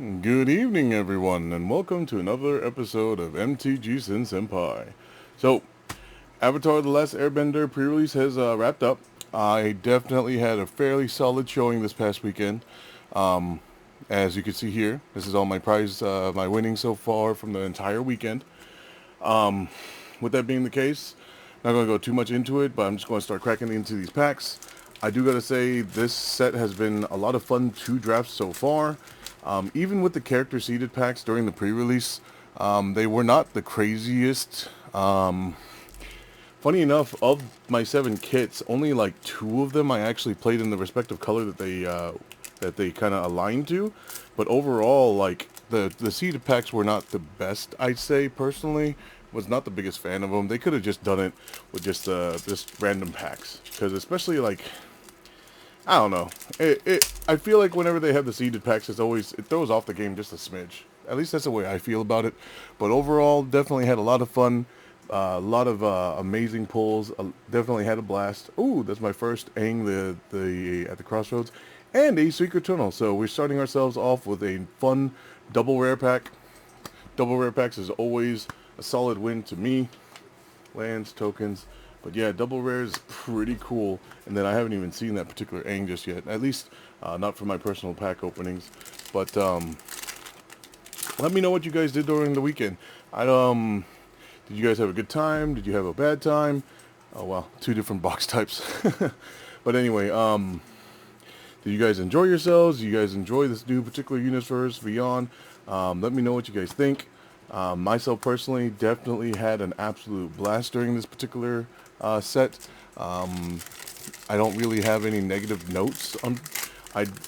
Good evening, everyone, and welcome to another episode of MTG Sin Senpai. So, Avatar: The Last Airbender pre-release has wrapped up. I definitely had a fairly solid showing this past weekend. As you can see here, this is all my my winnings so far from the entire weekend. With that being the case, not going to go too much into it, but I'm just going to start cracking into these packs. I do got to say, this set has been a lot of fun to draft so far. Even with the character seeded packs during the pre-release, they were not the craziest. Funny enough, of my 7 kits, only like 2 of them I actually played in the respective color that they kind of aligned to. But overall, like the seeded packs were not the best. I'd say personally, was not the biggest fan of them. They could have just done it with just random packs, because especially like I don't know. I feel like whenever they have the seeded packs, it throws off the game just a smidge. At least that's the way I feel about it. But overall, definitely had a lot of fun. A lot of amazing pulls. Definitely had a blast. Ooh, that's my first Aang the at the crossroads, and a secret tunnel. So we're starting ourselves off with a fun double rare pack. Double rare packs is always a solid win to me. Lands, tokens. But yeah, double rare is pretty cool. And then I haven't even seen that particular Aang just yet. At least not for my personal pack openings. But let me know what you guys did during the weekend. Did you guys have a good time? Did you have a bad time? Oh wow, 2 different box types. But anyway, did you guys enjoy yourselves? Do you guys enjoy this new particular universe beyond? Let me know what you guys think. Myself personally, definitely had an absolute blast during this particular set. I don't really have any negative notes on.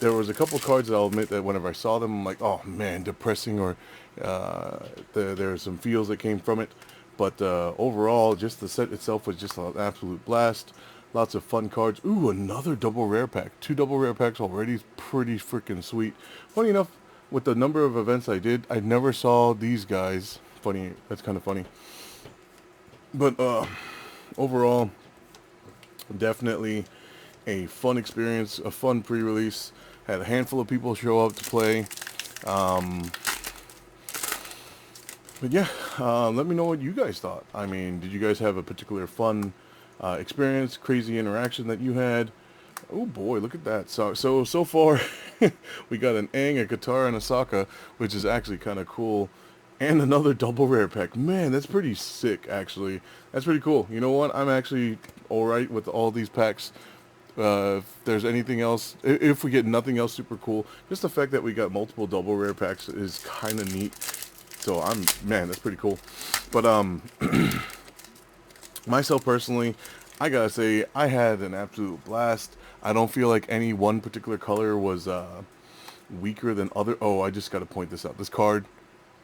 There was a couple cards that I'll admit that whenever I saw them, I'm like, oh man, depressing, or there are some feels that came from it. But overall, just the set itself was just an absolute blast. Lots of fun cards. Ooh, another double rare pack. 2 double rare packs already is pretty freaking sweet. Funny enough, with the number of events I did, I never saw these guys. Funny, that's kind of funny. But overall, definitely a fun experience, a fun pre-release. Had a handful of people show up to play. But yeah, let me know what you guys thought. I mean, did you guys have a particular fun experience, crazy interaction that you had? Oh boy, look at that. So far, we got an Aang, a Katara, and a Sokka, which is actually kind of cool. And another double rare pack. Man, that's pretty sick, actually. That's pretty cool. You know what? I'm actually alright with all these packs. If there's anything else, if we get nothing else super cool, just the fact that we got multiple double rare packs is kind of neat. So man, that's pretty cool. But myself personally, I gotta say, I had an absolute blast. I don't feel like any one particular color was weaker than other. Oh, I just gotta point this out. This card,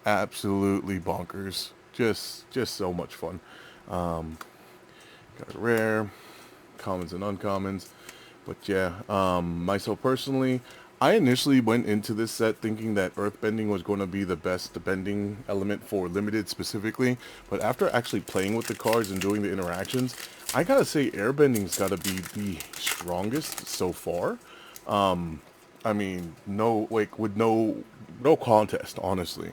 absolutely bonkers. Just so much fun. Got a rare, commons and uncommons. But yeah, myself personally, I initially went into this set thinking that earthbending was going to be the best bending element for limited specifically, but after actually playing with the cards and doing the interactions, I gotta say airbending's gotta be the strongest so far. I mean, no contest, honestly,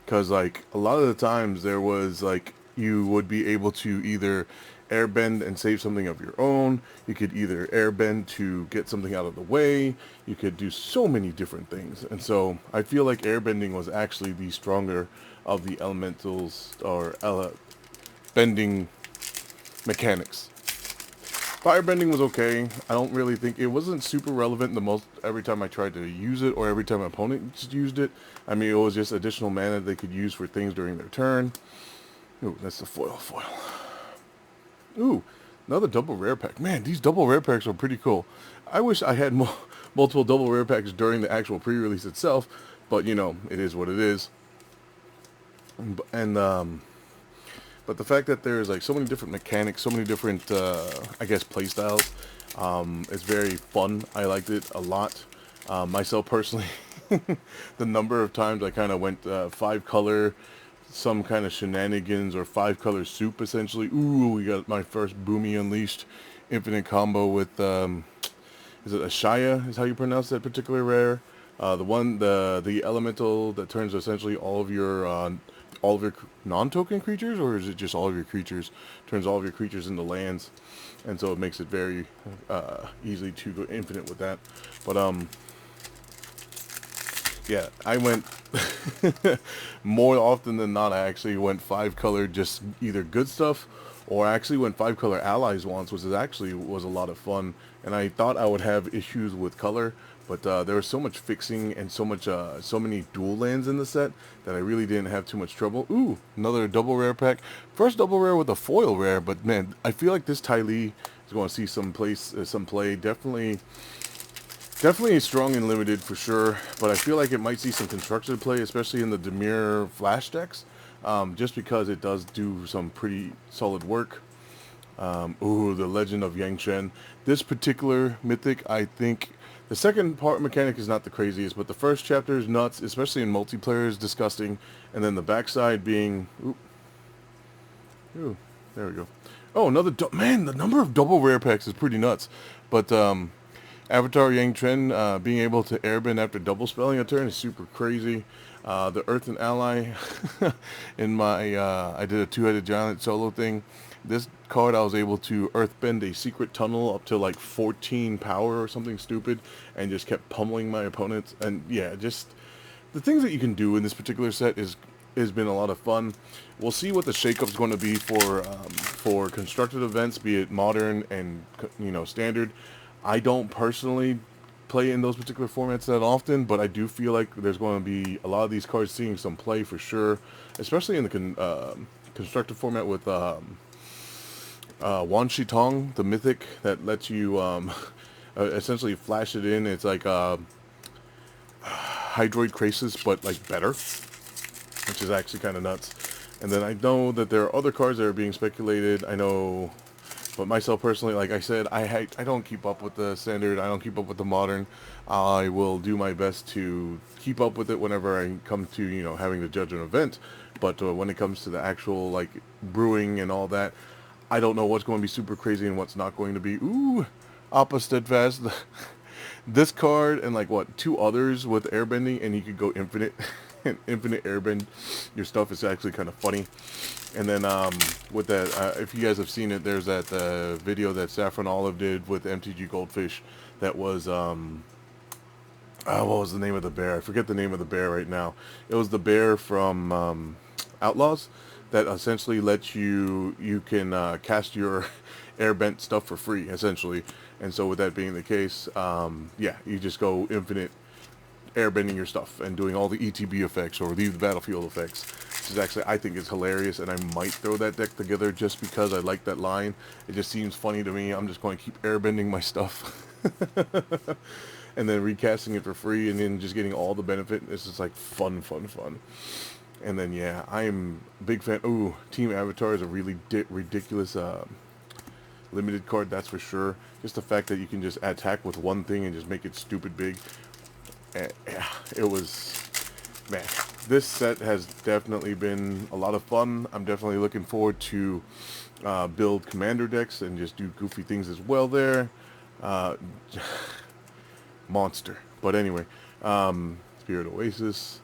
because like a lot of the times there was like you would be able to either airbend and save something of your own. You could either airbend to get something out of the way. You could do so many different things, and so I feel like airbending was actually the stronger of the elementals or bending mechanics. Firebending was okay. I don't really think it wasn't super relevant the most every time I tried to use it or every time my opponent just used it. I mean, it was just additional mana they could use for things during their turn. Ooh, that's the foil. Ooh, another double rare pack. Man, these double rare packs are pretty cool. I wish I had multiple double rare packs during the actual pre-release itself, but you know, it is what it is. And but the fact that there's like so many different mechanics, so many different, I guess, play styles, is very fun. I liked it a lot. Myself personally, the number of times I kind of went 5 color, some kind of shenanigans, or 5 color soup essentially. Ooh, we got my first Boomy Unleashed infinite combo with, is it Ashaya is how you pronounce that particular rare? The elemental that turns essentially all of your non-token creatures, or is it just all of your creatures? Turns all of your creatures into lands, and so it makes it very easy to go infinite with that. But yeah, I went more often than not. I actually went 5-color, just either good stuff, or I actually went 5-color allies once, which was a lot of fun. And I thought I would have issues with color, but there was so much fixing and so many dual lands in the set that I really didn't have too much trouble. Ooh, another double rare pack. First double rare with a foil rare, but man, I feel like this Ty Lee is going to see some play. Definitely strong and limited for sure, but I feel like it might see some constructed play, especially in the Demir Flash decks, just because it does do some pretty solid work. Ooh, the Legend of Yang Chen. This particular mythic, I think, the second part mechanic is not the craziest, but the first chapter is nuts, especially in multiplayer is disgusting, and then the backside being, ooh, there we go. Oh, man, the number of double rare packs is pretty nuts, but Avatar Yang Chen being able to airbend after double spelling a turn is super crazy. The Earthen Ally in my I did a two-headed giant solo thing. This card I was able to earthbend a secret tunnel up to like 14 power or something stupid, and just kept pummeling my opponents. And yeah, just the things that you can do in this particular set has been a lot of fun. We'll see what the shakeup is going to be for constructed events, be it modern and standard. I don't personally play in those particular formats that often, but I do feel like there's going to be a lot of these cards seeing some play for sure, especially in the constructed format with Wan Shitong, the mythic that lets you essentially flash it in. It's like Hydroid Krasis, but like better, which is actually kind of nuts. And then I know that there are other cards that are being speculated. I know. But myself personally, like I said, I don't keep up with the standard. I don't keep up with the modern. I will do my best to keep up with it whenever I come to having to judge an event. But when it comes to the actual like brewing and all that, I don't know what's going to be super crazy and what's not going to be. Ooh, Appa Steadfast. This card and like what 2 others with airbending, and you could go infinite and infinite airbend your stuff is actually kind of funny. And then with that, if you guys have seen it, there's that video that Saffron Olive did with MTG Goldfish. That was what was the name of the bear? I forget the name of the bear right now. It was the bear from Outlaws that essentially lets you can cast your airbent stuff for free essentially. And so with that being the case, yeah, you just go infinite airbending your stuff and doing all the ETB effects or leave the battlefield effects. Which is actually, I think, is hilarious, and I might throw that deck together just because I like that line. It just seems funny to me. I'm just going to keep airbending my stuff and then recasting it for free, and then just getting all the benefit. It's just like fun. And then yeah, I'm a big fan. Ooh, Team Avatar is a really ridiculous limited card, that's for sure. Just the fact that you can just attack with one thing and just make it stupid big. Yeah, it was, man, this set has definitely been a lot of fun. I'm definitely looking forward to build commander decks and just do goofy things as well there. Monster. But anyway, Spirit Oasis,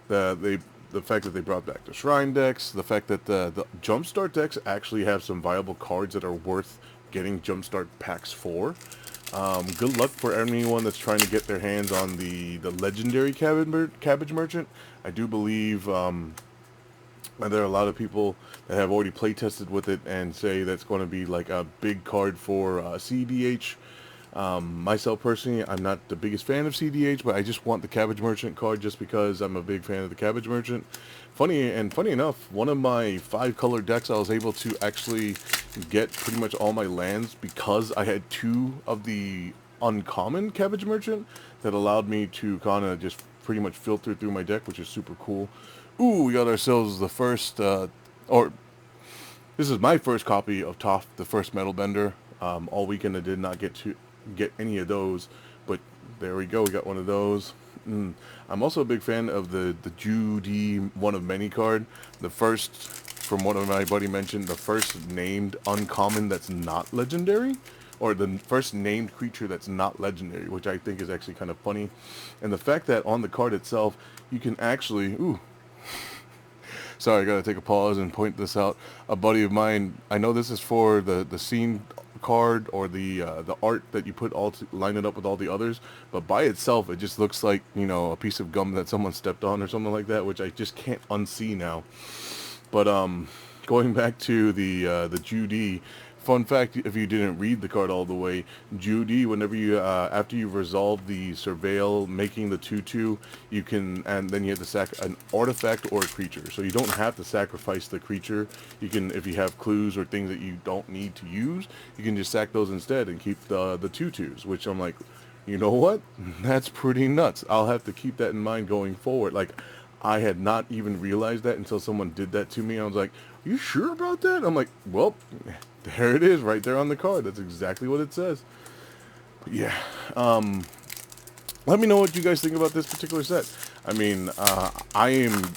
the fact that they brought back the Shrine decks, the fact that the Jumpstart decks actually have some viable cards that are worth getting Jumpstart packs for. Good luck for anyone that's trying to get their hands on the legendary Cabbage Merchant. I do believe there are a lot of people that have already play tested with it and say that's going to be like a big card for CDH. Myself personally, I'm not the biggest fan of CDH, but I just want the Cabbage Merchant card just because I'm a big fan of the Cabbage Merchant. Funny enough, one of my 5-color decks I was able to actually get pretty much all my lands because I had 2 of the uncommon Cabbage Merchant that allowed me to kind of just pretty much filter through my deck, which is super cool. Ooh, we got ourselves the first, or this is my first copy of Toph, the first Metal Bender. All weekend I did not get any of those, but there we go, we got one of those. I'm also a big fan of the Judy One of Many card. The first, from what my buddy mentioned, the first named uncommon that's not legendary, or the first named creature that's not legendary, which I think is actually kind of funny. And the fact that on the card itself, you can actually, ooh, sorry, I gotta take a pause and point this out. A buddy of mine, I know this is for the scene card or the art that you put line it up with all the others, but by itself it just looks like, you know, a piece of gum that someone stepped on or something like that, which I just can't unsee now. But going back to the Judy, fun fact: if you didn't read the card all the way, Judy, whenever you after you've resolved the surveil, making the 2/2, you can, and then you have to sack an artifact or a creature. So you don't have to sacrifice the creature. You can, if you have clues or things that you don't need to use, you can just sack those instead and keep the 2/2s. Which I'm like, you know what? That's pretty nuts. I'll have to keep that in mind going forward. Like, I had not even realized that until someone did that to me. I was like, "Are you sure about that?" I'm like, "Well, there it is, right there on the card. That's exactly what it says." But yeah, let me know what you guys think about this particular set. I mean, I am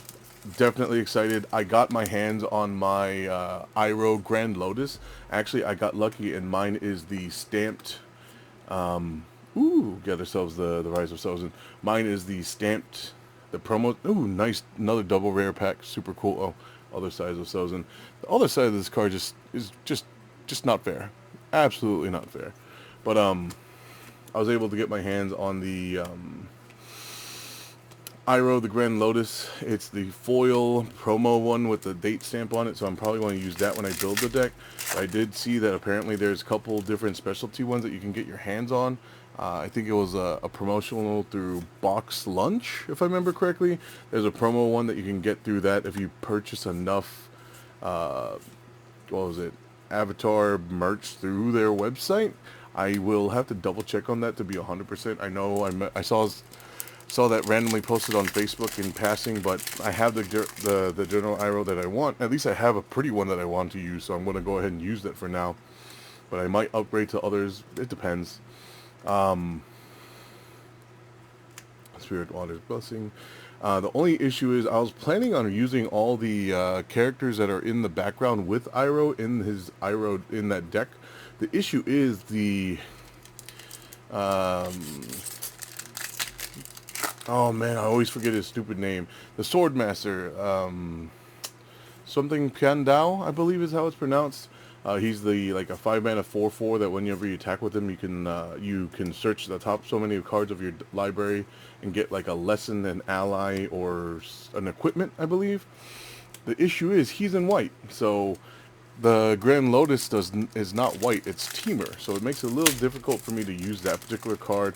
definitely excited. I got my hands on my Iroh Grand Lotus. Actually, I got lucky, and mine is the stamped. Ooh, get ourselves the Rise of Sozin. Mine is the stamped, the promo. Ooh, nice, another double rare pack, super cool. Oh, other sides of Sozin. The other side of this card is just not fair, absolutely not fair. But I was able to get my hands on the Iroh the Grand Lotus. It's the foil promo one with the date stamp on it, so I'm probably going to use that when I build the deck. I did see that apparently there's a couple different specialty ones that you can get your hands on. I think it was a promotional through Box Lunch, if I remember correctly. There's a promo one that you can get through that if you purchase enough, what was it, Avatar merch through their website. I will have to double check on that to be 100%. I know I saw that randomly posted on Facebook in passing, but I have the general Iroh that I want. At least I have a pretty one that I want to use, so I'm going to go ahead and use that for now. But I might upgrade to others. It depends. Spirit Water's Blessing. The only issue is I was planning on using all the characters that are in the background with Iroh in his Iroh in that deck. The issue is the oh man, I always forget his stupid name. The Swordmaster, something Piandao, I believe is how it's pronounced. He's the like a 5-mana 4/4 that whenever you attack with him, you can search the top so many cards of your library and get like a lesson, an ally, or an equipment, I believe. The issue is he's in white, so the Grand Lotus is not white, it's Teamer, so it makes it a little difficult for me to use that particular card.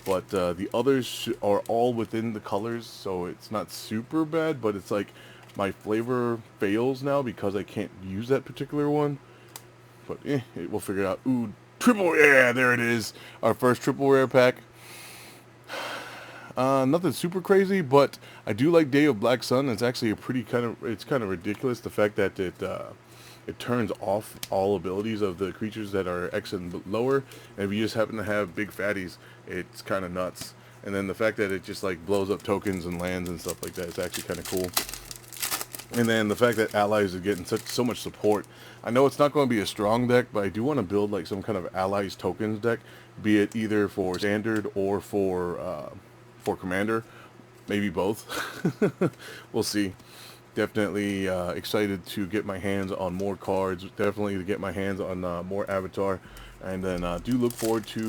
But the others are all within the colors, so it's not super bad, but it's like my flavor fails now because I can't use that particular one. But we'll figure it out. Ooh, triple, yeah, there it is. Our first triple rare pack. Nothing super crazy, but I do like Day of Black Sun. It's actually it's kind of ridiculous, the fact that it turns off all abilities of the creatures that are X and lower, and if you just happen to have big fatties, it's kind of nuts. And then the fact that it just like blows up tokens and lands and stuff like that, it's actually kind of cool. And then the fact that allies are getting so much support. I know it's not going to be a strong deck, but I do want to build like some kind of allies tokens deck, be it either for standard or for commander, maybe both. We'll see. Definitely excited to get my hands on more cards. Definitely to get my hands on more Avatar. And then do look forward to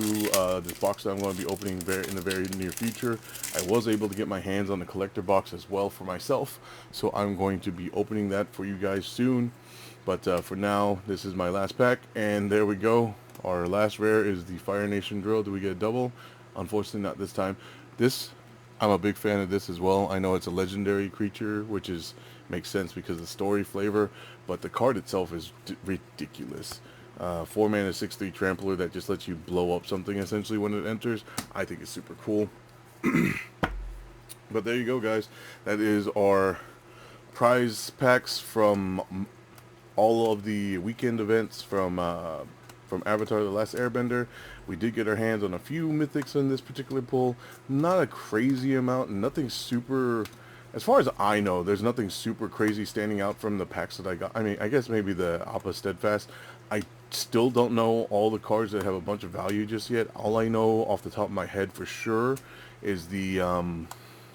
this box that I'm going to be opening in the very near future. I was able to get my hands on the collector box as well for myself, so I'm going to be opening that for you guys soon. But for now, this is my last pack, and there we go. Our last rare is the Fire Nation Drill. Do we get a double? Unfortunately, not this time. I'm a big fan of this as well. I know it's a legendary creature, which makes sense because of the story flavor, but the card itself is ridiculous. 4-mana 6/3 trampler that just lets you blow up something essentially when it enters. I think it's super cool. But there you go, guys. That is our prize packs from all of the weekend events from Avatar: The Last Airbender. We did get our hands on a few mythics in this particular pull. Not a crazy amount, nothing super. As far as I know, there's nothing super crazy standing out from the packs that I got. I mean, I guess maybe the Appa Steadfast. I still don't know all the cards that have a bunch of value just yet. All I know off the top of my head for sure is the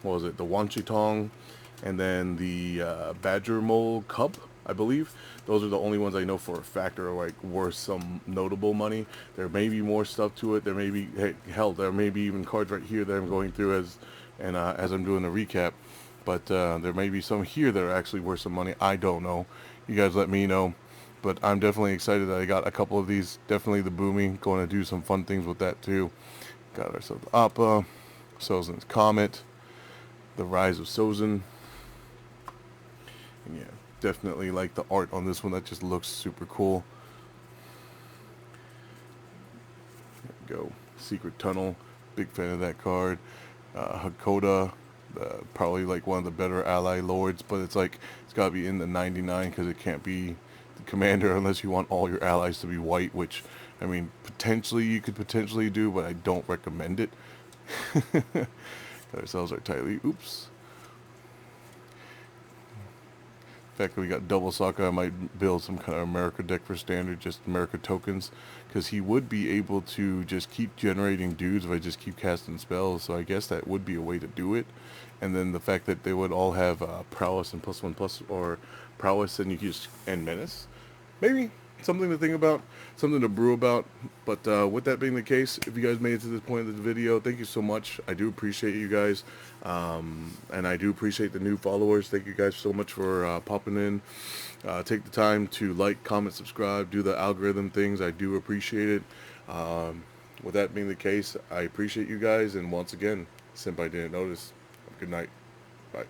what was it, the Wanchitong, and then the Badger Mole Cup, I believe. Those are the only ones I know for a fact are like worth some notable money. There may be more stuff to it. There may be, hell, there may be even cards right here that I'm going through as I'm doing the recap. But there may be some here that are actually worth some money. I don't know. You guys let me know. But I'm definitely excited that I got a couple of these. Definitely the Boomy. Going to do some fun things with that too. Got ourselves Appa, Sozin's Comet, the Rise of Sozin. And yeah, definitely like the art on this one. That just looks super cool. There we go. Secret Tunnel. Big fan of that card. Hakoda. Probably like one of the better ally lords, but it's like it's got to be in the 99 because it can't be the commander unless you want all your allies to be white, which I mean potentially you could potentially do, but I don't recommend it. Got ourselves our Tylee. Oops. The fact that we got double Sokka, I might build some kind of America deck for standard, just America tokens, because he would be able to just keep generating dudes if I just keep casting spells, so I guess that would be a way to do it. And then the fact that they would all have prowess and +1/+, or prowess and you can just end menace. Maybe something to think about, something to brew about. But with that being the case, if you guys made it to this point of the video, thank you so much. I do appreciate you guys, and I do appreciate the new followers. Thank you guys so much for popping in. Take the time to like, comment, subscribe, do the algorithm things. I do appreciate it. With that being the case, I appreciate you guys, and once again, Senpai didn't notice. Have a good night. Bye.